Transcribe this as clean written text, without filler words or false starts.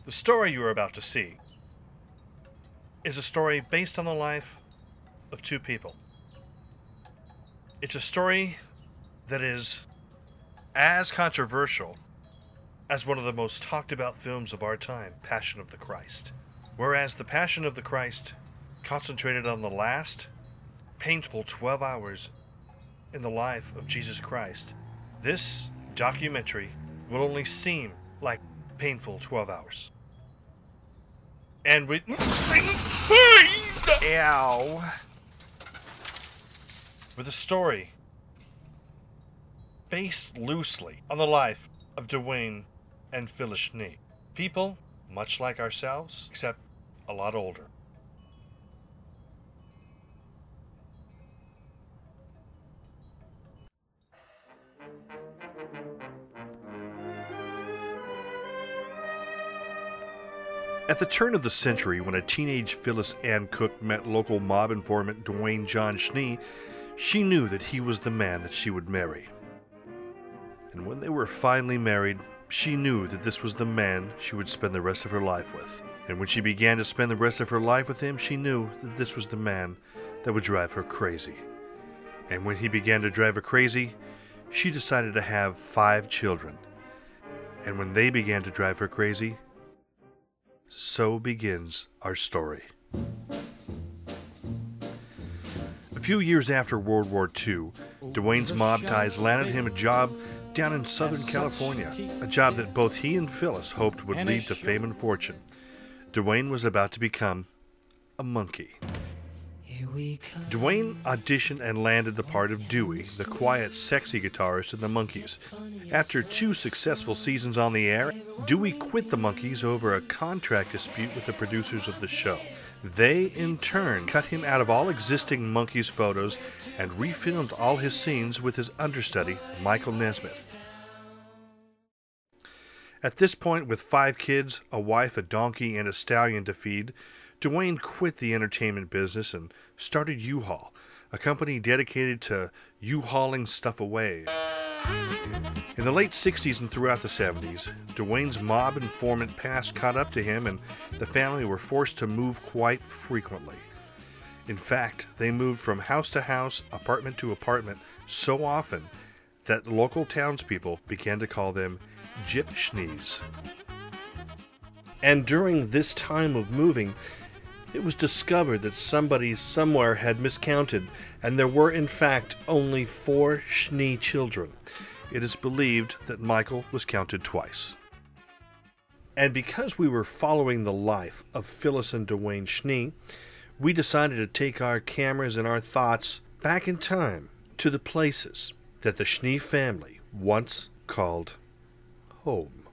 The story you are about to see is a story based on the life of two people. It's a story that is as controversial as one of the most talked about films of our time, Passion of the Christ. Whereas The Passion of the Christ concentrated on the last painful 12 hours in the life of Jesus Christ, this documentary will only seem like painful 12 hours. And with a story based loosely on the life of Dwayne and Phyllis Schnee. People much like ourselves, except a lot older. At the turn of the century, when a teenage Phyllis Ann Cook met local mob informant Dwayne John Schnee, she knew that he was the man that she would marry. And when they were finally married, she knew that this was the man she would spend the rest of her life with. And when she began to spend the rest of her life with him, she knew that this was the man that would drive her crazy. And when he began to drive her crazy, she decided to have 5 children. And when they began to drive her crazy, so begins our story. A few years after World War II, Dwayne's mob ties landed him a job down in Southern California, a job that both he and Phyllis hoped would lead to fame and fortune. Dwayne was about to become a monkey. Dwayne auditioned and landed the part of Dewey, the quiet, sexy guitarist in the Monkees. After 2 successful seasons on the air, Dewey quit the Monkees over a contract dispute with the producers of the show. They, in turn, cut him out of all existing Monkees photos and refilmed all his scenes with his understudy, Michael Nesmith. At this point, with 5 kids, a wife, a donkey, and a stallion to feed, Dwayne quit the entertainment business and started U-Haul, a company dedicated to U-hauling stuff away. In the late 60s and throughout the 70s, Dwayne's mob informant past caught up to him, and the family were forced to move quite frequently. In fact, they moved from house to house, apartment to apartment, so often that local townspeople began to call them Gyp Schnees. And during this time of moving, it was discovered that somebody somewhere had miscounted, and there were in fact only 4 Schnee children. It is believed that Michael was counted twice. And because we were following the life of Phyllis and Dwayne Schnee, we decided to take our cameras and our thoughts back in time to the places that the Schnee family once called home.